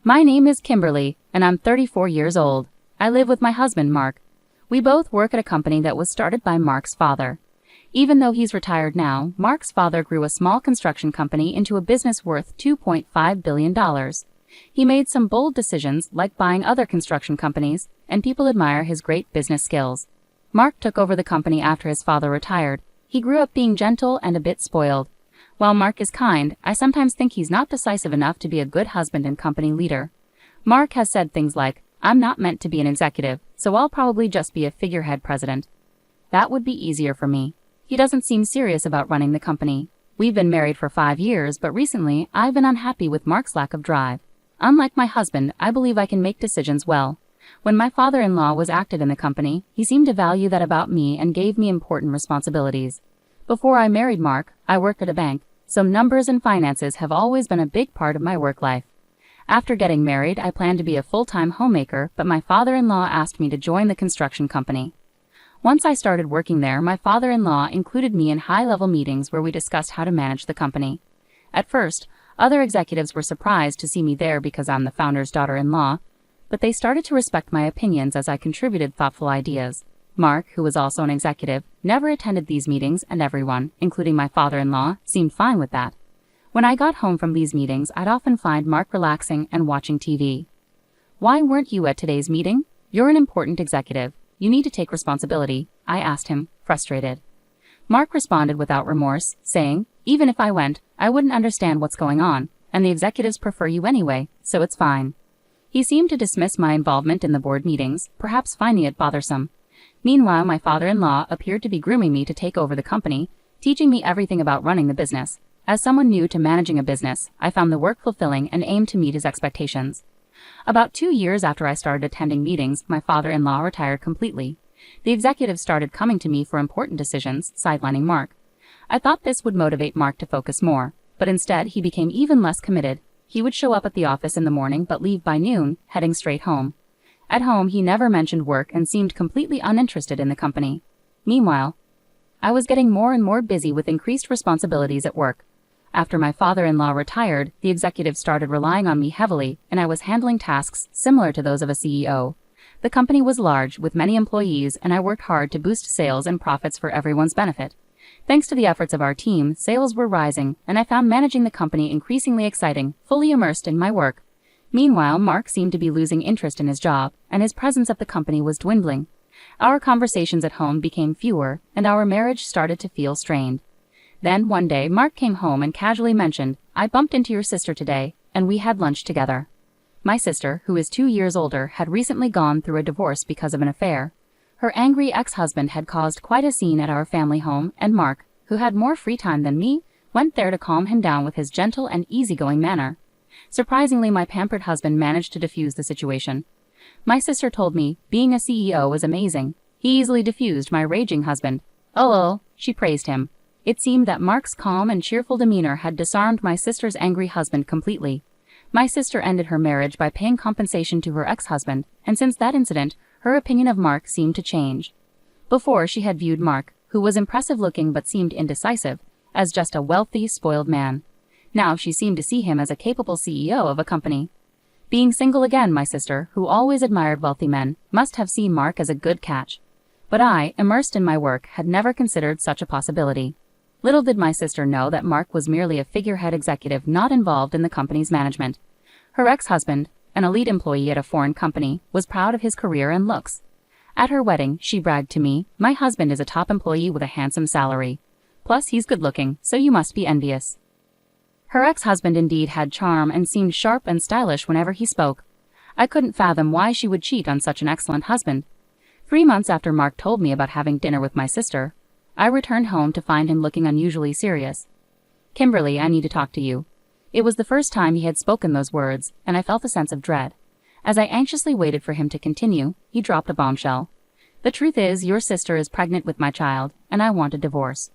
My name is Kimberly, and I'm 34 years old. I live with my husband, Mark. We both work at a company that was started by Mark's father. Even though he's retired now, Mark's father grew a small construction company into a business worth $2.5 billion. He made some bold decisions, like buying other construction companies, and people admire his great business skills. Mark took over the company after his father retired. He grew up being gentle and a bit spoiled. While Mark is kind, I sometimes think he's not decisive enough to be a good husband and company leader. Mark has said things like, "I'm not meant to be an executive, so I'll probably just be a figurehead president." That would be easier for me. He doesn't seem serious about running the company. We've been married for 5 years, but recently I've been unhappy with Mark's lack of drive. Unlike my husband, I believe I can make decisions well. When my father-in-law was active in the company, he seemed to value that about me and gave me important responsibilities. Before I married Mark, I worked at a bank, so numbers and finances have always been a big part of my work life. After getting married, I planned to be a full-time homemaker, but my father-in-law asked me to join the construction company. Once I started working there, my father-in-law included me in high-level meetings where we discussed how to manage the company. At first, other executives were surprised to see me there because I'm the founder's daughter-in-law, but they started to respect my opinions as I contributed thoughtful ideas. Mark, who was also an executive, never attended these meetings, and everyone, including my father-in-law, seemed fine with that. When I got home from these meetings, I'd often find Mark relaxing and watching TV. "Why weren't you at today's meeting? You're an important executive. You need to take responsibility," I asked him, frustrated. Mark responded without remorse, saying, "Even if I went, I wouldn't understand what's going on, and the executives prefer you anyway, so it's fine." He seemed to dismiss my involvement in the board meetings, perhaps finding it bothersome. Meanwhile, my father-in-law appeared to be grooming me to take over the company, teaching me everything about running the business. As someone new to managing a business, I found the work fulfilling and aimed to meet his expectations. About 2 years after I started attending meetings, my father-in-law retired completely. The executives started coming to me for important decisions, sidelining Mark. I thought this would motivate Mark to focus more, but instead he became even less committed. He would show up at the office in the morning but leave by noon, heading straight home. At home, he never mentioned work and seemed completely uninterested in the company. Meanwhile, I was getting more and more busy with increased responsibilities at work. After my father-in-law retired, the executives started relying on me heavily, and I was handling tasks similar to those of a CEO. The company was large, with many employees, and I worked hard to boost sales and profits for everyone's benefit. Thanks to the efforts of our team, sales were rising, and I found managing the company increasingly exciting, fully immersed in my work. Meanwhile, Mark seemed to be losing interest in his job, and his presence at the company was dwindling. Our conversations at home became fewer, and our marriage started to feel strained. Then, one day, Mark came home and casually mentioned, "I bumped into your sister today, and we had lunch together." My sister, who is 2 years older, had recently gone through a divorce because of an affair. Her angry ex-husband had caused quite a scene at our family home, and Mark, who had more free time than me, went there to calm him down with his gentle and easygoing manner. Surprisingly, my pampered husband managed to defuse the situation. My sister told me, being a CEO was amazing. He easily diffused my raging husband. "Oh," she praised him. It seemed that Mark's calm and cheerful demeanor had disarmed my sister's angry husband completely. My sister ended her marriage by paying compensation to her ex-husband, and since that incident, her opinion of Mark seemed to change. Before, she had viewed Mark, who was impressive-looking but seemed indecisive, as just a wealthy, spoiled man. Now she seemed to see him as a capable CEO of a company. Being single again, my sister, who always admired wealthy men, must have seen Mark as a good catch. But I, immersed in my work, had never considered such a possibility. Little did my sister know that Mark was merely a figurehead executive not involved in the company's management. Her ex-husband, an elite employee at a foreign company, was proud of his career and looks. At her wedding, she bragged to me, "My husband is a top employee with a handsome salary. Plus, he's good-looking, so you must be envious." Her ex-husband indeed had charm and seemed sharp and stylish whenever he spoke. I couldn't fathom why she would cheat on such an excellent husband. 3 months after Mark told me about having dinner with my sister, I returned home to find him looking unusually serious. "Kimberly, I need to talk to you." It was the first time he had spoken those words, and I felt a sense of dread. As I anxiously waited for him to continue, he dropped a bombshell. "The truth is, your sister is pregnant with my child, and I want a divorce."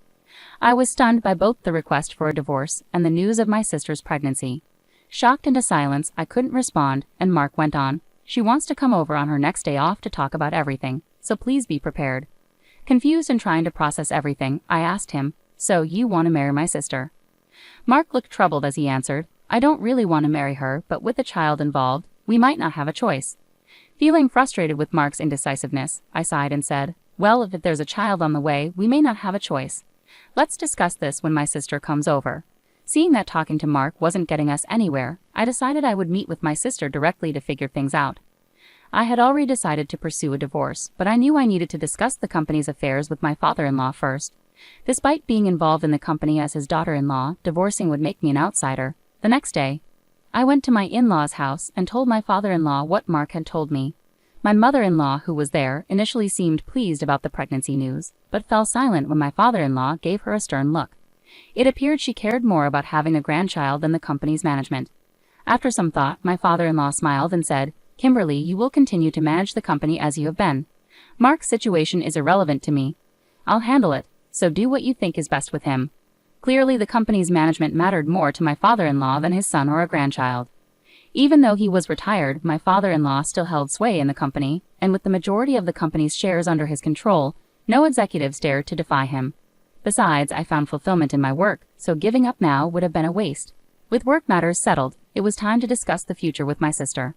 I was stunned by both the request for a divorce and the news of my sister's pregnancy. Shocked into silence, I couldn't respond, and Mark went on, "She wants to come over on her next day off to talk about everything, so please be prepared." Confused and trying to process everything, I asked him, "So you want to marry my sister?" Mark looked troubled as he answered, I don't really want to marry her, but with a child involved, we might not have a choice. Feeling frustrated with Mark's indecisiveness, I sighed and said, well, if there's a child on the way, we may not have a choice. Let's discuss this when my sister comes over. Seeing that talking to Mark wasn't getting us anywhere, I decided I would meet with my sister directly to figure things out. I had already decided to pursue a divorce, but I knew I needed to discuss the company's affairs with my father-in-law first. Despite being involved in the company as his daughter-in-law, divorcing would make me an outsider. The next day, I went to my in-laws' house and told my father-in-law what Mark had told me. My mother-in-law, who was there, initially seemed pleased about the pregnancy news, but fell silent when my father-in-law gave her a stern look. It appeared she cared more about having a grandchild than the company's management. After some thought, my father-in-law smiled and said, Kimberly, you will continue to manage the company as you have been. Mark's situation is irrelevant to me. I'll handle it, so do what you think is best with him. Clearly, the company's management mattered more to my father-in-law than his son or a grandchild. Even though he was retired, my father-in-law still held sway in the company, and with the majority of the company's shares under his control, no executives dared to defy him. Besides, I found fulfillment in my work, so giving up now would have been a waste. With work matters settled, it was time to discuss the future with my sister.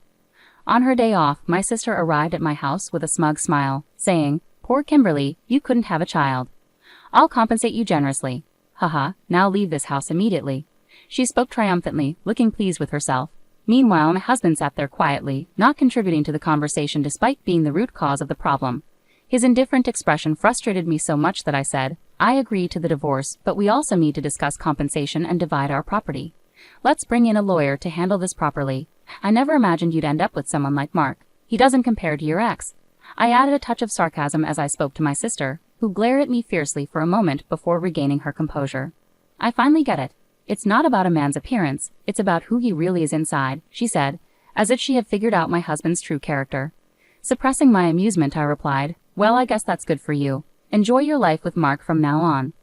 On her day off, my sister arrived at my house with a smug smile, saying, Poor Kimberly, you couldn't have a child. I'll compensate you generously. Haha, now leave this house immediately. She spoke triumphantly, looking pleased with herself. Meanwhile, my husband sat there quietly, not contributing to the conversation despite being the root cause of the problem. His indifferent expression frustrated me so much that I said, I agree to the divorce, but we also need to discuss compensation and divide our property. Let's bring in a lawyer to handle this properly. I never imagined you'd end up with someone like Mark. He doesn't compare to your ex. I added a touch of sarcasm as I spoke to my sister, who glared at me fiercely for a moment before regaining her composure. I finally get it. It's not about a man's appearance, it's about who he really is inside, she said, as if she had figured out my husband's true character. Suppressing my amusement, I replied, Well, I guess that's good for you. Enjoy your life with Mark from now on.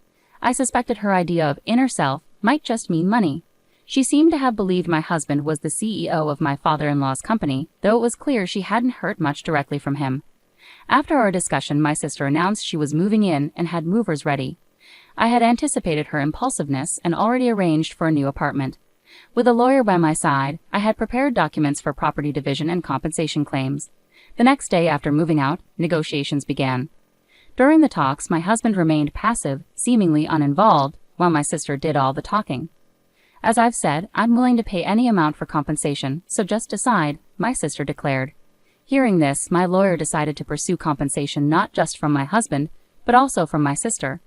I suspected her idea of inner self might just mean money. She seemed to have believed my husband was the CEO of my father-in-law's company, though it was clear she hadn't heard much directly from him. After our discussion, my sister announced she was moving in and had movers ready. I had anticipated her impulsiveness and already arranged for a new apartment. With a lawyer by my side, I had prepared documents for property division and compensation claims. The next day after moving out, negotiations began. During the talks, my husband remained passive, seemingly uninvolved, while my sister did all the talking. As I've said, I'm willing to pay any amount for compensation, so just decide, my sister declared. Hearing this, my lawyer decided to pursue compensation not just from my husband, but also from my sister.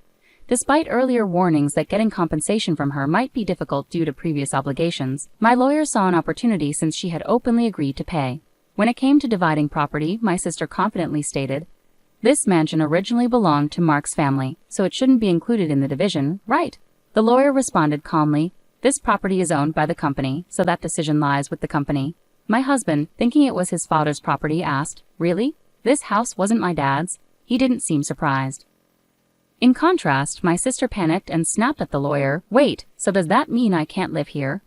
Despite earlier warnings that getting compensation from her might be difficult due to previous obligations, my lawyer saw an opportunity since she had openly agreed to pay. When it came to dividing property, my sister confidently stated, This mansion originally belonged to Mark's family, so it shouldn't be included in the division, right? The lawyer responded calmly, This property is owned by the company, so that decision lies with the company. My husband, thinking it was his father's property, asked, Really? This house wasn't my dad's? He didn't seem surprised. In contrast, my sister panicked and snapped at the lawyer, Wait, so does that mean I can't live here?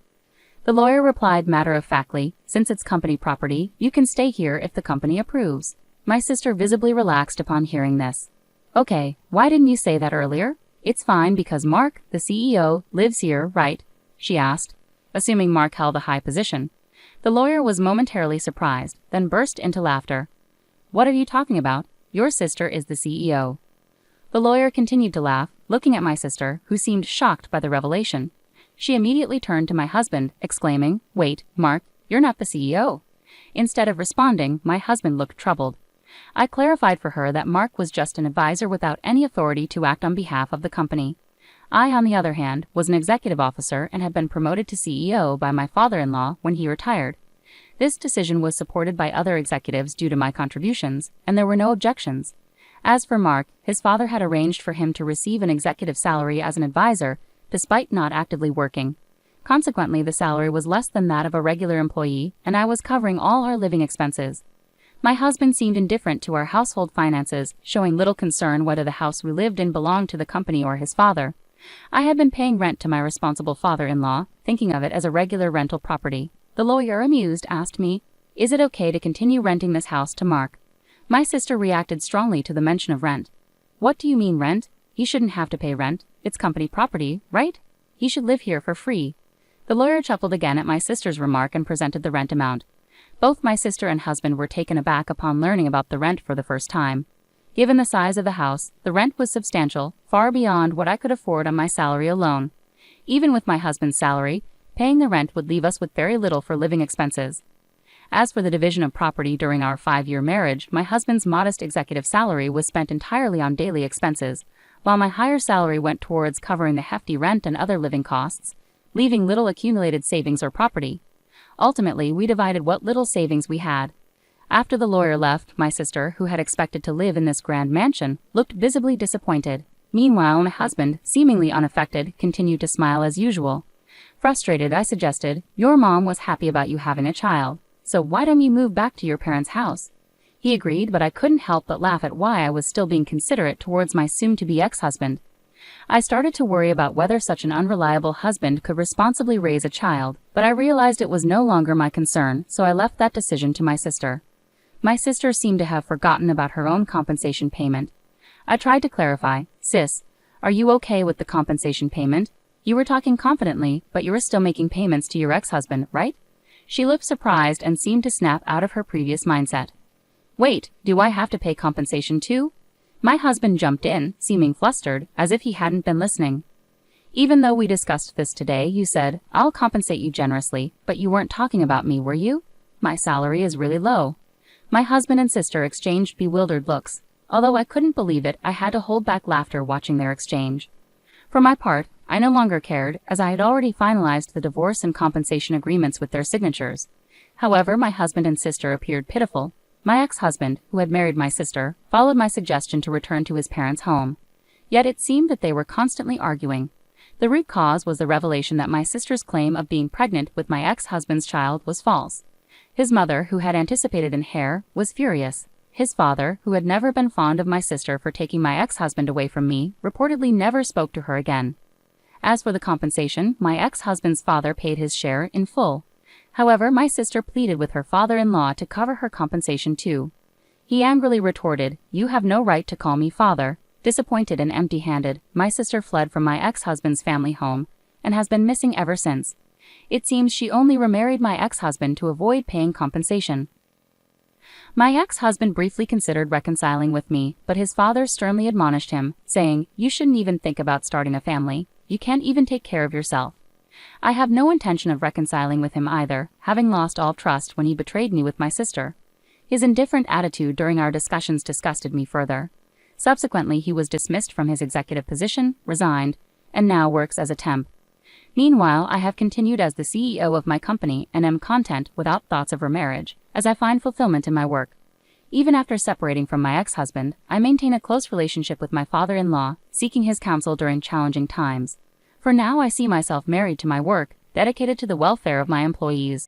The lawyer replied matter-of-factly, Since it's company property, you can stay here if the company approves. My sister visibly relaxed upon hearing this. Okay, why didn't you say that earlier? It's fine because Mark, the CEO, lives here, right? She asked, assuming Mark held a high position. The lawyer was momentarily surprised, then burst into laughter. What are you talking about? Your sister is the CEO. The lawyer continued to laugh, looking at my sister, who seemed shocked by the revelation. She immediately turned to my husband, exclaiming, Wait, Mark, you're not the CEO. Instead of responding, my husband looked troubled. I clarified for her that Mark was just an advisor without any authority to act on behalf of the company. I, on the other hand, was an executive officer and had been promoted to CEO by my father-in-law when he retired. This decision was supported by other executives due to my contributions, and there were no objections. As for Mark, his father had arranged for him to receive an executive salary as an advisor, despite not actively working. Consequently, the salary was less than that of a regular employee, and I was covering all our living expenses. My husband seemed indifferent to our household finances, showing little concern whether the house we lived in belonged to the company or his father. I had been paying rent to my responsible father-in-law, thinking of it as a regular rental property. The lawyer, amused, asked me, Is it okay to continue renting this house to Mark? My sister reacted strongly to the mention of rent. What do you mean rent? He shouldn't have to pay rent. It's company property, right? He should live here for free. The lawyer chuckled again at my sister's remark and presented the rent amount. Both my sister and husband were taken aback upon learning about the rent for the first time. Given the size of the house, the rent was substantial, far beyond what I could afford on my salary alone. Even with my husband's salary, paying the rent would leave us with very little for living expenses. As for the division of property during our 5-year marriage, my husband's modest executive salary was spent entirely on daily expenses, while my higher salary went towards covering the hefty rent and other living costs, leaving little accumulated savings or property. Ultimately, we divided what little savings we had. After the lawyer left, my sister, who had expected to live in this grand mansion, looked visibly disappointed. Meanwhile, my husband, seemingly unaffected, continued to smile as usual. Frustrated, I suggested, "Your mom was happy about you having a child, so why don't you move back to your parents' house?" He agreed, but I couldn't help but laugh at why I was still being considerate towards my soon-to-be ex-husband. I started to worry about whether such an unreliable husband could responsibly raise a child, but I realized it was no longer my concern, so I left that decision to my sister. My sister seemed to have forgotten about her own compensation payment. I tried to clarify, "Sis, are you okay with the compensation payment? You were talking confidently, but you were still making payments to your ex-husband, right?" She looked surprised and seemed to snap out of her previous mindset. "Wait, do I have to pay compensation too?" My husband jumped in, seeming flustered, as if he hadn't been listening. "Even though we discussed this today, you said, 'I'll compensate you generously,' but you weren't talking about me, were you? My salary is really low." My husband and sister exchanged bewildered looks. Although I couldn't believe it, I had to hold back laughter watching their exchange. For my part, I no longer cared, as I had already finalized the divorce and compensation agreements with their signatures. However, my husband and sister appeared pitiful. My ex-husband, who had married my sister, followed my suggestion to return to his parents' home. Yet it seemed that they were constantly arguing. The root cause was the revelation that my sister's claim of being pregnant with my ex-husband's child was false. His mother, who had anticipated an heir, was furious. His father, who had never been fond of my sister for taking my ex-husband away from me, reportedly never spoke to her again. As for the compensation, my ex-husband's father paid his share in full. However, my sister pleaded with her father-in-law to cover her compensation too. He angrily retorted, "You have no right to call me father." Disappointed and empty-handed, my sister fled from my ex-husband's family home and has been missing ever since. It seems she only remarried my ex-husband to avoid paying compensation. My ex-husband briefly considered reconciling with me, but his father sternly admonished him, saying, "You shouldn't even think about starting a family. You can't even take care of yourself." I have no intention of reconciling with him either, having lost all trust when he betrayed me with my sister. His indifferent attitude during our discussions disgusted me further. Subsequently, he was dismissed from his executive position, resigned, and now works as a temp. Meanwhile, I have continued as the CEO of my company and am content without thoughts of remarriage, as I find fulfillment in my work. Even after separating from my ex-husband, I maintain a close relationship with my father-in-law, seeking his counsel during challenging times. For now, I see myself married to my work, dedicated to the welfare of my employees.